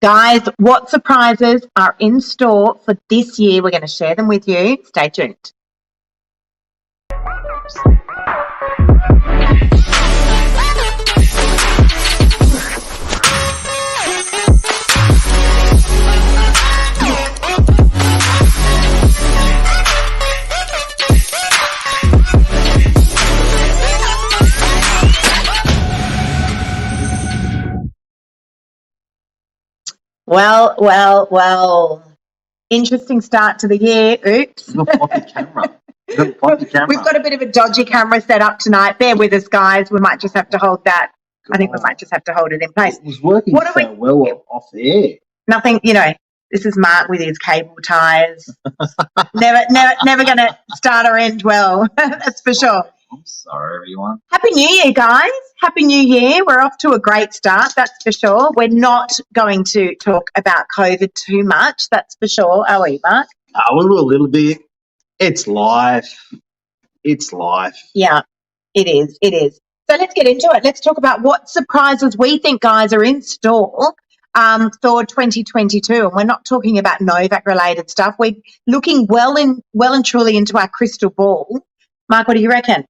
Guys, what surprises are in store for this year? We're going to share them with you. Stay tuned. Well. Interesting start to the year. Oops. You've got floppy camera. We've got a bit of a dodgy camera set up tonight. Bear with us, guys. We might just have to hold that. God. I think we might just have to hold it in place. It was working well off the air. Nothing, this is Mark with his cable ties. never going to start or end well. That's for sure. I'm sorry, everyone. Happy New Year, guys. Happy New Year. We're off to a great start, that's for sure. We're not going to talk about COVID too much, that's for sure, are we, Mark? A little bit. It's life. Yeah, it is. So let's get into it. Let's talk about what surprises we think, guys, are in store for 2022. And we're not talking about Novak related stuff. We're looking well and truly into our crystal ball. Mark, what do you reckon?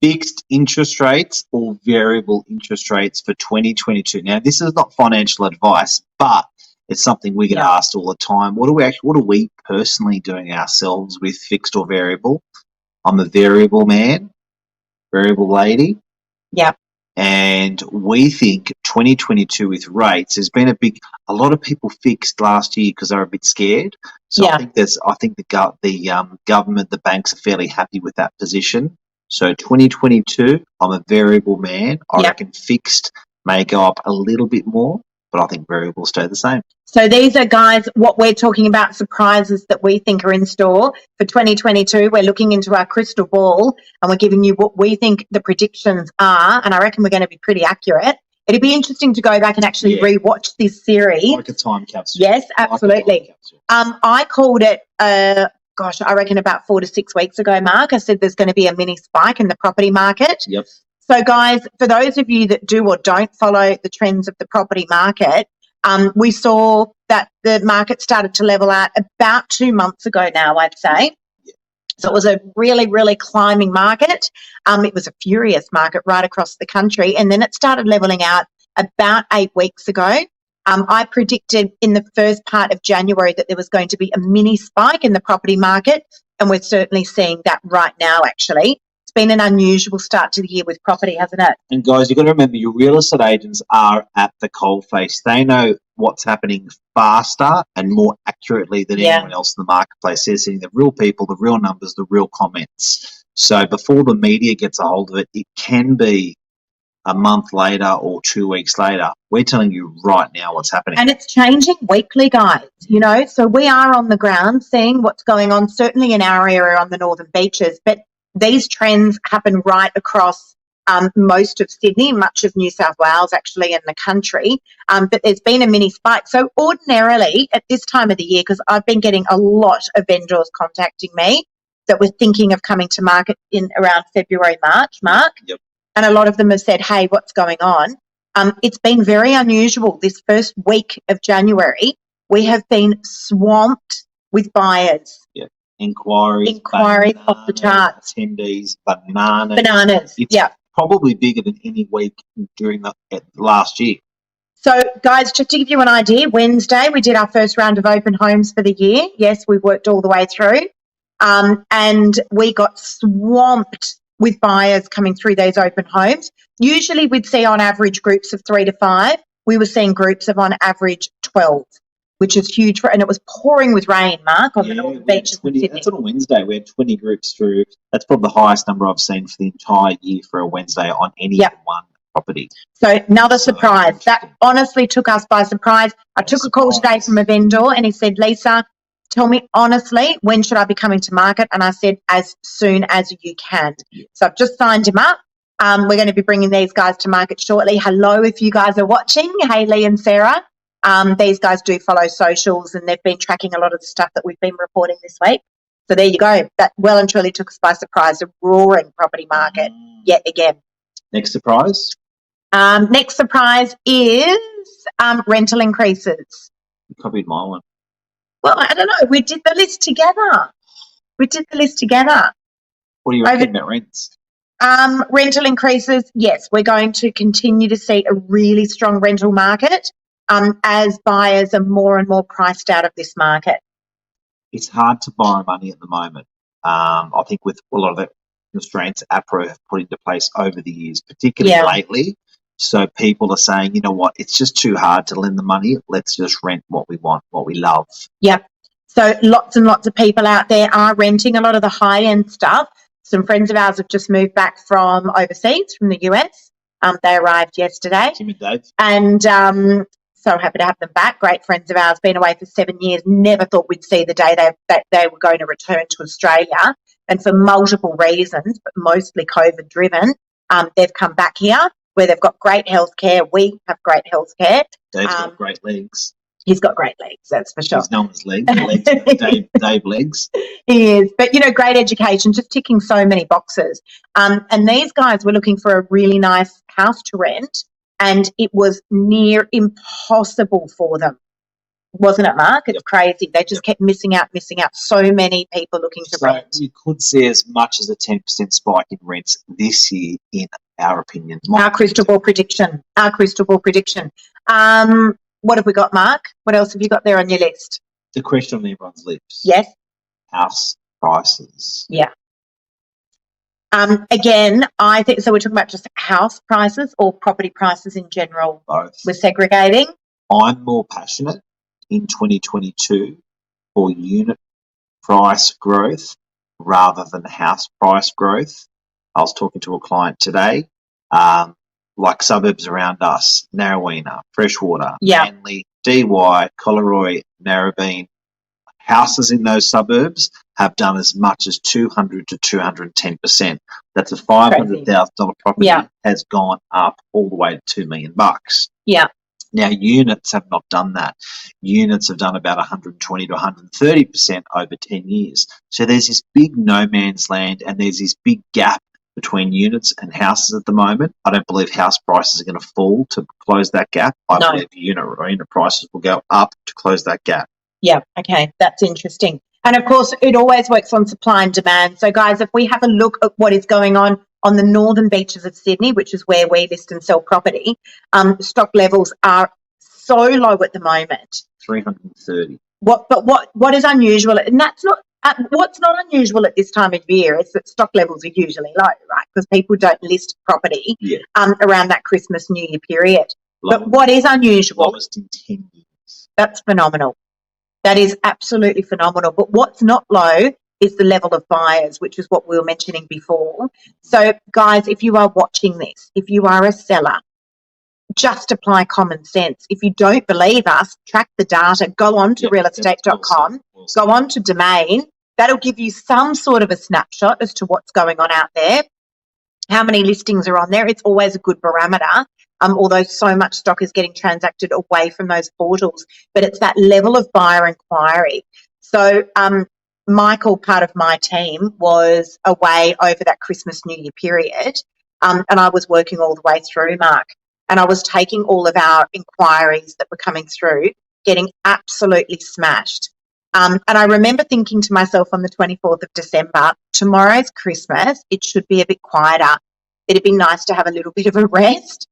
Fixed interest rates or variable interest rates for 2022. Now, this is not financial advice, but it's something we get asked all the time. What are we personally doing ourselves with fixed or variable? I'm a variable man, variable lady. Yeah. And we think 2022 with rates, there's been a lot of people fixed last year because they were a bit scared. So I think the government, the banks are fairly happy with that position. So 2022, I'm a variable man. I reckon fixed may go up a little bit more, but I think variable stay the same. So these are, guys, what we're talking about, surprises that we think are in store for 2022. We're looking into our crystal ball and we're giving you what we think the predictions are, and I reckon we're going to be pretty accurate. It'd be interesting to go back and actually rewatch this series. Like a time capsule. Yes, absolutely. I called it I reckon about 4 to 6 weeks ago, Mark. I said there's going to be a mini spike in the property market. Yep. So, guys, for those of you that do or don't follow the trends of the property market, we saw that the market started to level out about 2 months ago now, I'd say. Yep. So it was a really, really climbing market. It was a furious market right across the country. And then it started leveling out about 8 weeks ago. I predicted in the first part of January that there was going to be a mini spike in the property market, and we're certainly seeing that right now, actually. It's been an unusual start to the year with property, hasn't it? And, guys, you've got to remember your real estate agents are at the coalface. They know what's happening faster and more accurately than anyone else in the marketplace. They're seeing the real people, the real numbers, the real comments. So before the media gets a hold of it, it can be a month later or 2 weeks later. We're telling you right now what's happening. And it's changing weekly, guys, so we are on the ground seeing what's going on, certainly in our area on the northern beaches, but these trends happen right across most of Sydney, much of New South Wales, actually, in the country. But there's been a mini spike. So ordinarily at this time of the year, because I've been getting a lot of vendors contacting me that were thinking of coming to market in around February, March, Mark. Yep. And a lot of them have said, hey, what's going on? It's been very unusual. This first week of January, we have been swamped with buyers. Yeah. Inquiries off the charts. Attendees, bananas. It's probably bigger than any week during the last year. So, guys, just to give you an idea, Wednesday we did our first round of open homes for the year. Yes, we worked all the way through. And we got swamped with buyers coming through those open homes. Usually we'd see on average groups of 3 to 5. We were seeing groups of on average 12, which is huge. And it was pouring with rain, Mark, on the northern beaches of Sydney. That's on a Wednesday. We had 20 groups through. That's probably the highest number I've seen for the entire year for a Wednesday on any one property. So another surprise. That honestly took us by surprise. I took a call today from a vendor and he said, Lisa, tell me honestly, when should I be coming to market? And I said, as soon as you can. So I've just signed him up. We're going to be bringing these guys to market shortly. Hello, if you guys are watching. Hey, Lee and Sarah. These guys do follow socials and they've been tracking a lot of the stuff that we've been reporting this week. So there you go. That well and truly took us by surprise, a roaring property market yet again. Next surprise? Next surprise is rental increases. You copied my one. Well, I don't know. We did the list together. What do you reckon about rents? Rental increases, yes, we're going to continue to see a really strong rental market as buyers are more and more priced out of this market. It's hard to borrow money at the moment. I think with a lot of the constraints APRA have put into place over the years, particularly lately. So people are saying, you know what, it's just too hard to lend the money. Let's just rent what we want, what we love. Yep. So lots and lots of people out there are renting a lot of the high-end stuff. Some friends of ours have just moved back from overseas, from the US. They arrived yesterday. Tim and Dave. And so happy to have them back. Great friends of ours, been away for 7 years. Never thought we'd see the day that they were going to return to Australia. And for multiple reasons, but mostly COVID-driven, they've come back here where they've got great healthcare. We have great healthcare. Dave's got great legs. He's got great legs, that's for sure. He's known as legs. Dave legs. He is. But, great education, just ticking so many boxes. And these guys were looking for a really nice house to rent, and it was near impossible for them. Wasn't it, Mark? It's crazy. They just kept missing out. So many people looking to rent. We could see as much as a 10% spike in rents this year, in our opinion. Our crystal ball prediction. What have we got, Mark? What else have you got there on your list? The question on everyone's lips. Yes. House prices. Yeah. Again, I think, so we're talking about just house prices or property prices in general? Both. We're segregating? I'm more passionate in 2022 for unit price growth rather than house price growth. I was talking to a client today, like suburbs around us, Narrowena, Freshwater, Manly, Dee Why, Collaroy, Narrabeen. Houses in those suburbs have done as much as 200 to 210%. That's a $500,000 property has gone up all the way to $2 million. Yeah. Now, units have not done that. Units have done about 120 to 130% over 10 years. So there's this big no man's land, and there's this big gap between units and houses at the moment. I don't believe house prices are going to fall to close that gap. I believe unit prices will go up to close that gap. Yeah, okay, that's interesting. And, of course, it always works on supply and demand. So, guys, if we have a look at what is going on the northern beaches of Sydney, which is where we list and sell property, stock levels are so low at the moment. 330. What is unusual, and that's not what's not unusual at this time of year is that stock levels are usually low, right? Because people don't list property around that Christmas, New Year period. But what is unusual? Lowest in 10 years. That's phenomenal. That is absolutely phenomenal. But what's not low is the level of buyers, which is what we were mentioning before. So, guys, if you are watching this, if you are a seller, just apply common sense. If you don't believe us, track the data. Go on to realestate.com, go on to Domain. That'll give you some sort of a snapshot as to what's going on out there, how many listings are on there. It's always a good barometer, although so much stock is getting transacted away from those portals. But it's that level of buyer inquiry. So Michael, part of my team, was away over that Christmas, New Year period, and I was working all the way through, Mark, and I was taking all of our inquiries that were coming through, getting absolutely smashed. And I remember thinking to myself on the 24th of December, tomorrow's Christmas, it should be a bit quieter. It'd be nice to have a little bit of a rest.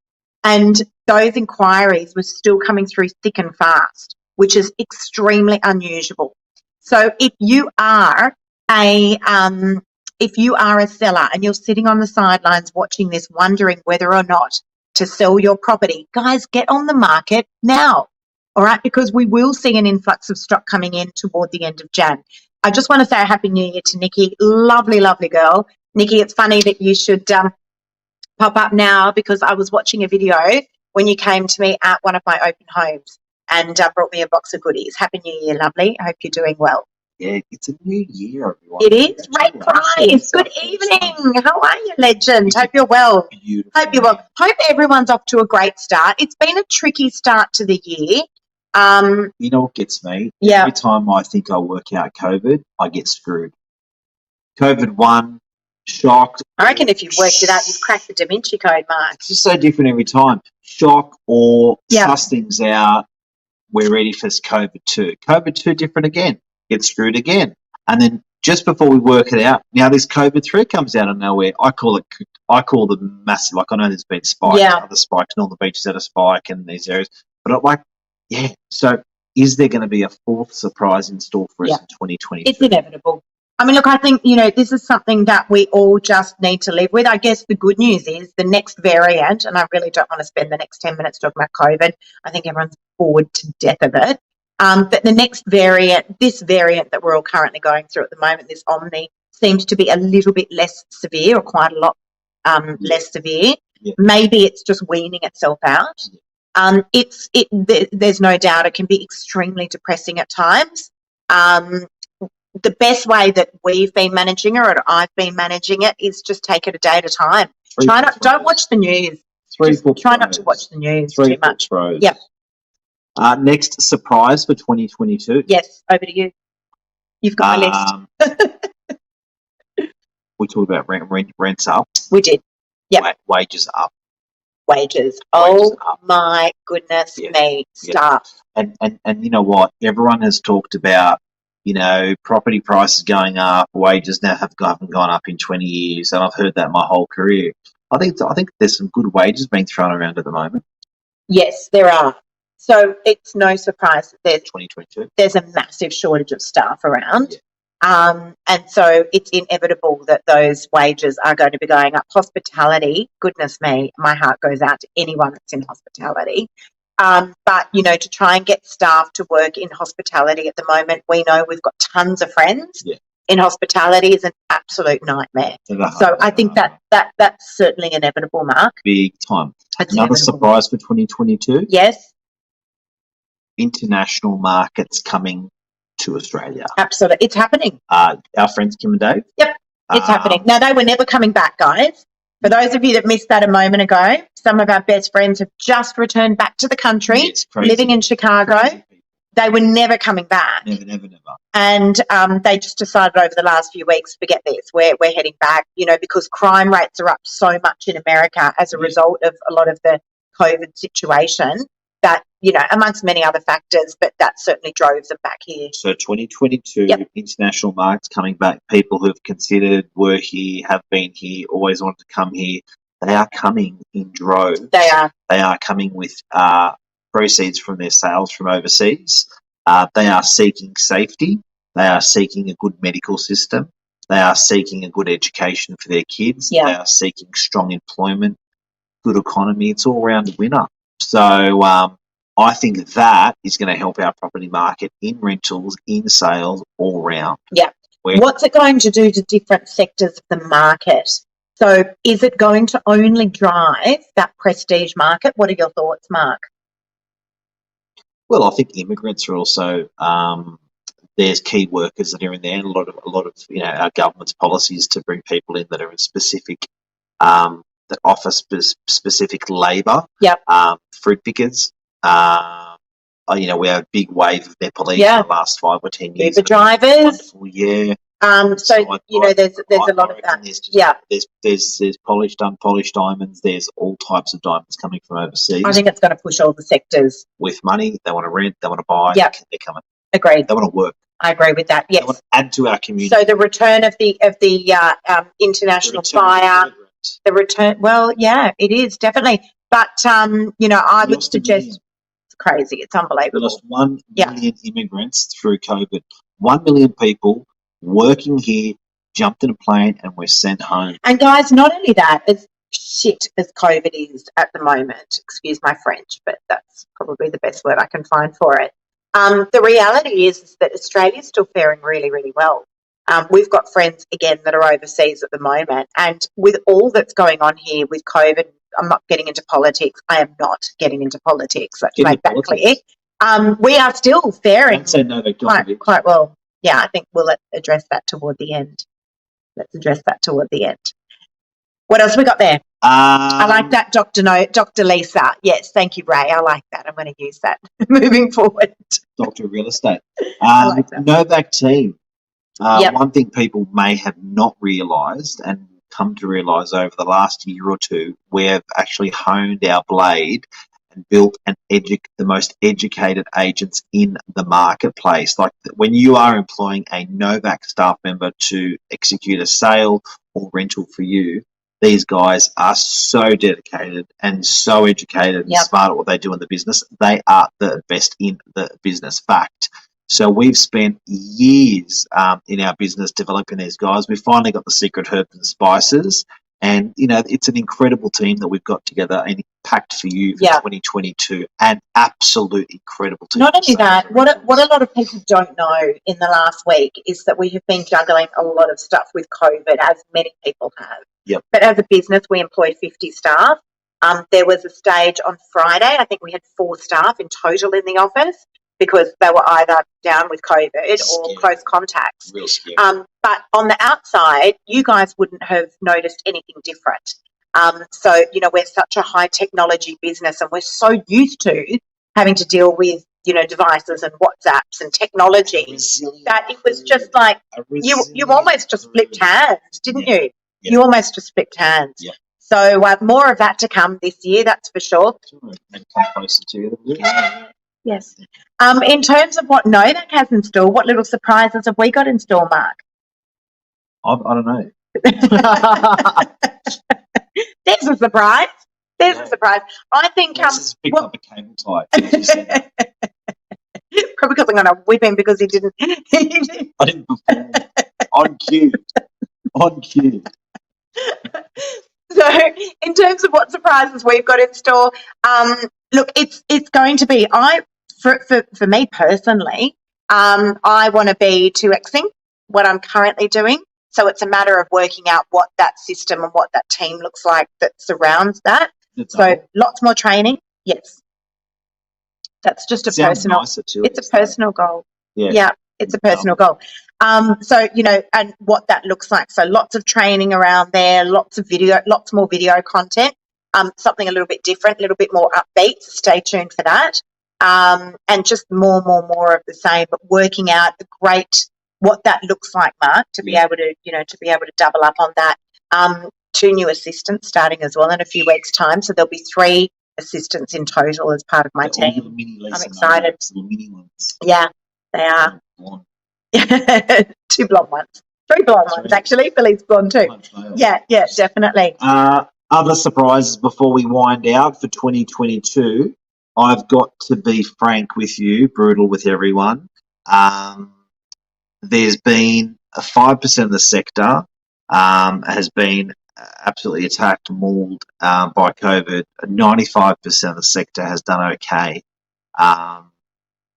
And those inquiries were still coming through thick and fast, which is extremely unusual. So if you are a seller and you're sitting on the sidelines watching this, wondering whether or not to sell your property, guys, get on the market now. All right, because we will see an influx of stock coming in toward the end of Jan. I just want to say a Happy New Year to Nikki. Lovely, lovely girl. Nikki, it's funny that you should pop up now, because I was watching a video when you came to me at one of my open homes and brought me a box of goodies. Happy New Year, lovely. I hope you're doing well. Yeah, it's a new year, everyone. It is. Ray Price, good evening. How are you, legend? Hope you're well. Beautiful. Hope you're well. Hope everyone's off to a great start. It's been a tricky start to the year. You know what gets me? Yeah. Every time I think I'll work out COVID, I get screwed. COVID 1, shock. I reckon if you've worked it out, you've cracked the Da Vinci Code, Mark. It's just so different every time. Shock or Yeah. suss things out. We're ready for COVID 2. COVID 2 different again. Get screwed again. And then just before we work it out, now this COVID 3 comes out of nowhere. I call the massive, like I know there's been spikes, other spikes, and all the beaches had a spike in these areas. But I'm like, so is there going to be a fourth surprise in store for us in 2022? It's inevitable. I mean, look, I think, this is something that we all just need to live with. I guess the good news is the next variant, and I really don't want to spend the next 10 minutes talking about COVID. I think everyone's bored to death of it. But the next variant, this variant that we're all currently going through at the moment, this Omni, seems to be a little bit less severe, or quite a lot less severe. Yeah. Maybe it's just weaning itself out. There's no doubt it can be extremely depressing at times. The best way that we've been managing it, or I've been managing it, is just take it a day at a time. Don't watch the news. Try not to watch the news too much. Yep. Next surprise for 2022. Yes, over to you. You've got my list. We talked about rents up. We did. Yep. Wages up. Wages. Oh my goodness me, staff. And you know what? Everyone has talked about, property prices going up, wages now haven't gone up in 20 years, and I've heard that my whole career. I think there's some good wages being thrown around at the moment. Yes, there are. So it's no surprise that 2022. There's a massive shortage of staff around. And so it's inevitable that those wages are going to be going up. Hospitality, goodness me, my heart goes out to anyone that's in hospitality. But, to try and get staff to work in hospitality at the moment, we know we've got tons of friends. Yeah. In hospitality is an absolute nightmare. So I think that's certainly inevitable, Mark. Big time. Another surprise for 2022? Yes. International markets coming to Australia. Absolutely. It's happening. Our friends Kim and Dave? Yep. It's happening. Now, they were never coming back, guys. For those of you that missed that a moment ago, some of our best friends have just returned back to the country, living in Chicago. They were never coming back. Never. And they just decided over the last few weeks, forget this, we're heading back, because crime rates are up so much in America as a result of a lot of the COVID situation that, amongst many other factors, but that certainly drove them back here. So 2022, international markets coming back, people who have considered, were here, have been here, always wanted to come here, they are coming in droves. They are. They are coming with proceeds from their sales from overseas. They are seeking safety. They are seeking a good medical system. They are seeking a good education for their kids. Yeah. They are seeking strong employment, good economy. It's all around a winner. So I think that is going to help our property market in rentals, in sales, all round. Yeah. What's it going to do to different sectors of the market? So is it going to only drive that prestige market? What are your thoughts, Mark? Well, I think immigrants are also there's key workers that are in there, and a lot of our government's policies to bring people in that are in specific that offer specific labour. Yep. Fruit pickers. We have a big wave of Nepalese in the last 5 or 10 years. Uber drivers. Wonderful, yeah. There's a lot of that. There's polished, unpolished diamonds. There's all types of diamonds coming from overseas. I think it's going to push all the sectors. With money, they want to rent, they want to buy. Yep. They're coming. Agreed. They want to work. I agree with that. Yes. They want to add to our community. So the return of the international buyer. The return. Well, yeah, it is definitely. But I would suggest it's crazy. It's unbelievable. We lost 1 million immigrants through COVID. 1 million people working here, jumped in a plane, and were sent home. And guys, not only that, as shit as COVID is at the moment, excuse my French, but that's probably the best word I can find for it. The reality is that Australia's still faring really, really well. We've got friends, again, that are overseas at the moment. And with all that's going on here with COVID, I'm not getting into politics. I am not getting into politics. Let's make that clear. We are still faring quite well. Yeah, I think we'll address that toward the end. Let's address that toward the end. What else we got there? I like that, Dr. Lisa. Yes, thank you, Ray. I like that. I'm going to use that moving forward. Dr. Real Estate. I like that. Novak team. One thing people may have not realised, and come to realise over the last year or two, we have actually honed our blade and built the most educated agents in the marketplace. Like when you are employing a Novak staff member to execute a sale or rental for you, these guys are so dedicated and so educated and smart at what they do in the business. They are the best in the business. Fact. So we've spent years in our business developing these guys. We finally got the secret herbs and spices. And, it's an incredible team that we've got together and packed for you for 2022. An absolute incredible team. Not only that, what a lot of people don't know in the last week is that we have been juggling a lot of stuff with COVID, as many people have. Yep. But as a business, we employ 50 staff. There was a stage on Friday, I think we had 4 staff in total in the office because they were either down with COVID or close contacts. Real scary. But on the outside, you guys wouldn't have noticed anything different. So, we're such a high technology business and we're so used to having to deal with, devices and WhatsApps and technology that it was just like you almost just flipped hands, didn't you? Yeah. You almost just flipped hands. Yeah. So more of that to come this year, that's for sure. And come closer to you. Yes. In terms of what Novak has in store, what little surprises have we got in store, Mark? I don't know. There's a surprise. A surprise. I think just picked up a cable tie. Probably because I'm going to whip him because he didn't. I didn't perform on cue. On cue. So, in terms of what surprises we've got in store, look, it's going to be for me personally. I want to be 2xing what I'm currently doing. So it's a matter of working out what that system and what that team looks like that surrounds that. Lots more training. Yes. That's just it's a personal goal. Yeah, it's a personal goal. So, and what that looks like. So lots of training around there, lots more video content, something a little bit different, a little bit more upbeat. So stay tuned for that. And just more of the same, but working out what that looks like, Mark, to be able to double up on that. 2 new assistants starting as well in a few weeks' time. So there'll be 3 assistants in total as part of my team. I'm excited. Little mini ones. Yeah, they are. 2 blonde ones. 3 blonde ones, actually. Billy's blonde too. Yeah, definitely. Other surprises before we wind out for 2022. I've got to be frank with you, brutal with everyone. There's been 5% of the sector has been absolutely attacked, mauled by COVID. 95% of the sector has done okay.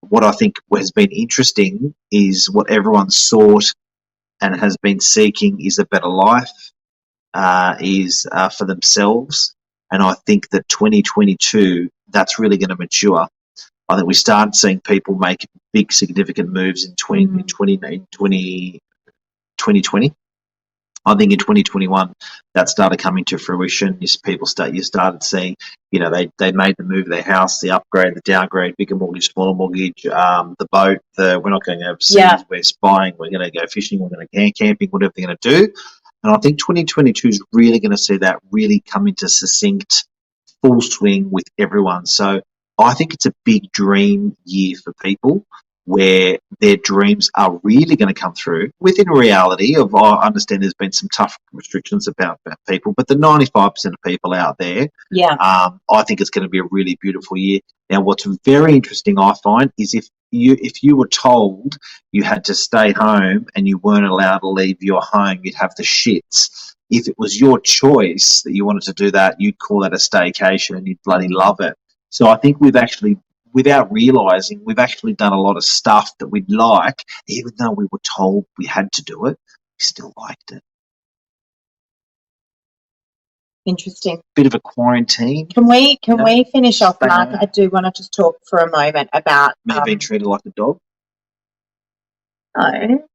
What I think has been interesting is what everyone sought and has been seeking is a better life, is for themselves. And I think that 2022, that's really going to mature. I think we started seeing people make big, significant moves in 2020. I think in 2021 that started coming to fruition. You started seeing, they made the move of their house, the upgrade, the downgrade, bigger mortgage, smaller mortgage, the boat, we're not going overseas, we're spying, we're going to go fishing, we're going to go camping, whatever they're going to do. And I think 2022 is really going to see that really come into succinct full swing with everyone. So I think it's a big dream year for people where their dreams are really going to come through within reality of, I understand there's been some tough restrictions about people, but the 95% of people out there, I think it's going to be a really beautiful year. Now, what's very interesting, I find, is if you were told you had to stay home and you weren't allowed to leave your home, you'd have the shits. If it was your choice that you wanted to do that, you'd call that a staycation and you'd bloody love it. So I think we've actually, without realising, we've actually done a lot of stuff that we'd like, even though we were told we had to do it, we still liked it. Interesting. Bit of a quarantine. Can we finish off, Mark? I do want to just talk for a moment about me being treated like a dog. No.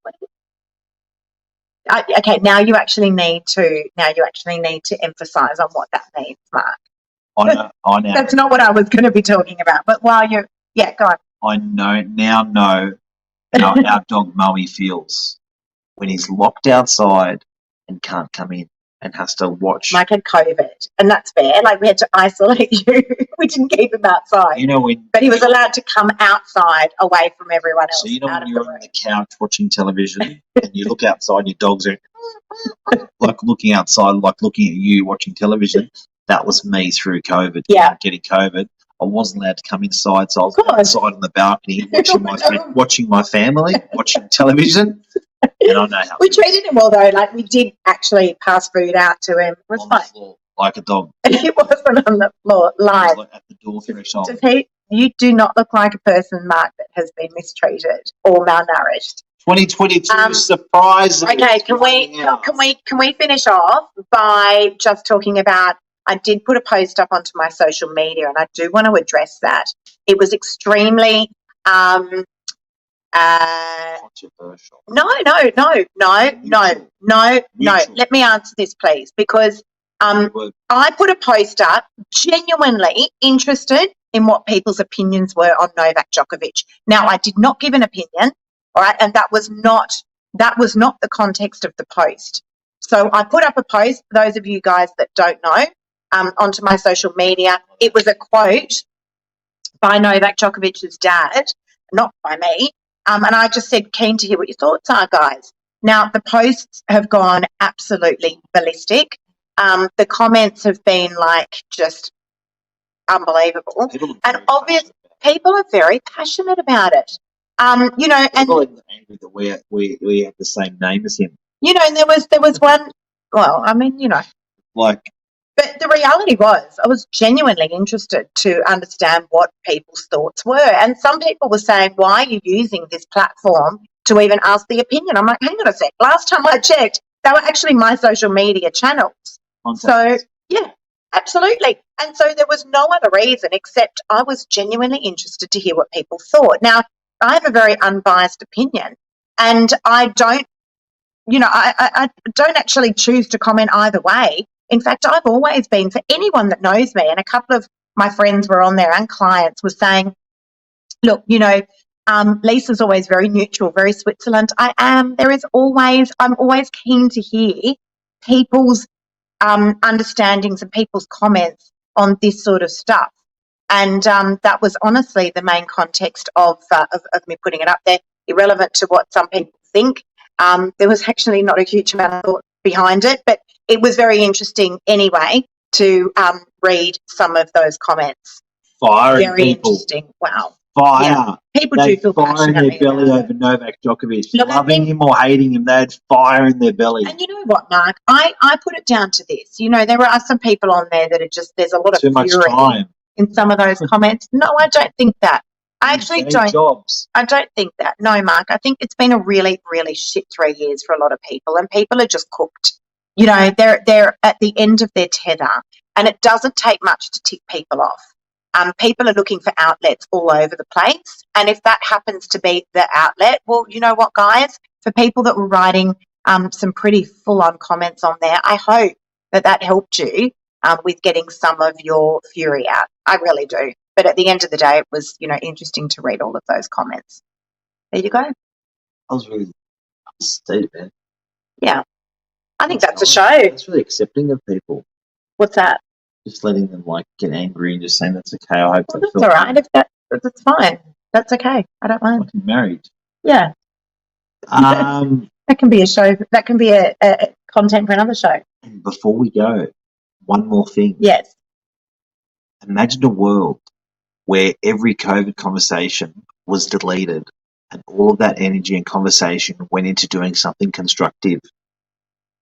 Okay, now you actually need to emphasise on what that means, Mark. I know. That's not what I was going to be talking about. But while you're, go on. I know how our dog Moe feels when he's locked outside and can't come in. and has to watch. Mike had COVID, and that's fair. Like, we had to isolate you. We didn't keep him outside. You know when, but he was allowed to come outside away from everyone else. So you know out when of you're the on room. the couch watching television and you look outside, and your dogs are like looking outside, like looking at you watching television. That was me through COVID. Yeah. Getting COVID. I wasn't allowed to come inside, so I was Of course. outside on the balcony watching my family, watching television. And I know how We treated him well, though. Like, we did actually pass food out to him. It was on fine. the floor like a dog. It wasn't on the floor It was live. like at the door threshold. You do not look like a person, Mark, that has been mistreated or malnourished. 2022 surprise. Okay, can we finish off by just talking about, I did put a post up onto my social media, and I do want to address that. It was extremely controversial. No. Let me answer this, please, because I put a post up genuinely interested in what people's opinions were on Novak Djokovic. Now, I did not give an opinion, all right, and that was not the context of the post. So I put up a post, for those of you guys that don't know, onto my social media. It was a quote by Novak Djokovic's dad, not by me, and I just said, keen to hear what your thoughts are, guys. Now, the posts have gone absolutely ballistic. The comments have been like just unbelievable. And obviously, people are very passionate about it. You know, people are angry that we have the same name as him. You know, and there was one. Well, I mean, you know, like. But the reality was, I was genuinely interested to understand what people's thoughts were. And some people were saying, why are you using this platform to even ask the opinion? I'm like, hang on a sec. Last time I checked, they were actually my social media channels. So, yeah, absolutely. And so there was no other reason except I was genuinely interested to hear what people thought. Now, I have a very unbiased opinion, and I don't, you know, I don't actually choose to comment either way. In fact, I've always been, for anyone that knows me, and a couple of my friends were on there and clients were saying, look, you know, Lisa's always very neutral, very Switzerland. I am. I'm always keen to hear people's understandings and people's comments on this sort of stuff. And that was honestly the main context of me putting it up there, irrelevant to what some people think. There was actually not a huge amount of thought behind it, but it was very interesting anyway to read some of those comments. Very interesting. Wow. Fire. Yeah. People do feel fire in their belly over Novak Djokovic. Look, loving him or hating him, they had fire in their belly. And you know what, Mark? I put it down to this. You know, there are some people on there that are just, there's a lot of fury in some of those comments. No, I don't think that. I actually don't. I don't think that. No, Mark. I think it's been a really, really shit 3 years for a lot of people, and people are just cooked. You know, they're at the end of their tether, and it doesn't take much to tick people off. People are looking for outlets all over the place, and if that happens to be the outlet, well, you know what, guys? For people that were writing some pretty full-on comments on there, I hope that helped you with getting some of your fury out. I really do. But at the end of the day, it was, you know, interesting to read all of those comments. There you go. I was really upset, man. Yeah. I think that's a show. It's really accepting of people. What's that? Just letting them like get angry and just saying that's okay. I hope that's all right. If that's fine. That's okay. I don't mind. Like married. Yeah. That can be a show. That can be a content for another show. And before we go, one more thing. Yes. Imagine a world where every COVID conversation was deleted and all of that energy and conversation went into doing something constructive.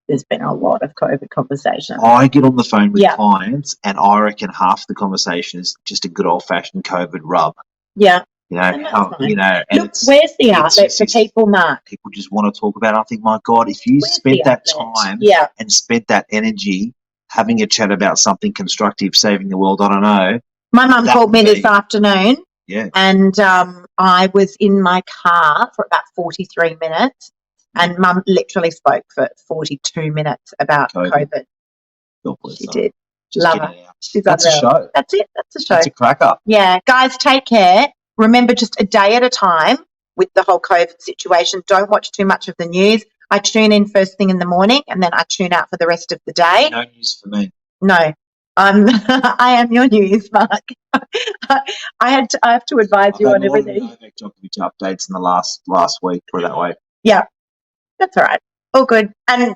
There's been a lot of COVID conversation. I get on the phone with clients, and I reckon half the conversation is just a good old-fashioned COVID rub. Yeah. You know, and look, where's the outlet for people, Mark? People just want to talk about it. I think, my God, if you spent that time and spent that energy having a chat about something constructive, saving the world, I don't know. My mum called me this afternoon. Yeah. And I was in my car for about 43 minutes. And Mum literally spoke for 42 minutes about COVID. She did. Just love her. She's That's a show. That's it. That's a show. That's a cracker. Yeah. Guys, take care. Remember, just a day at a time with the whole COVID situation. Don't watch too much of the news. I tune in first thing in the morning and then I tune out for the rest of the day. No news for me. No, I am your news, Mark. I have to advise you on everything. Novak Djokovic updates in the last week, put it that way. Yeah, that's all right. All good. And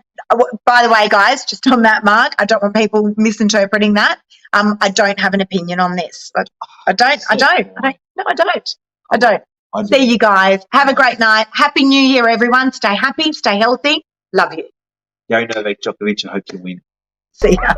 by the way, guys, just on that, Mark, I don't want people misinterpreting that. I don't have an opinion on this. I don't. No, I don't. See you guys. Have a great night. Happy New Year, everyone. Stay happy. Stay healthy. Love you. Go Novak Djokovic. I hope you win. See ya.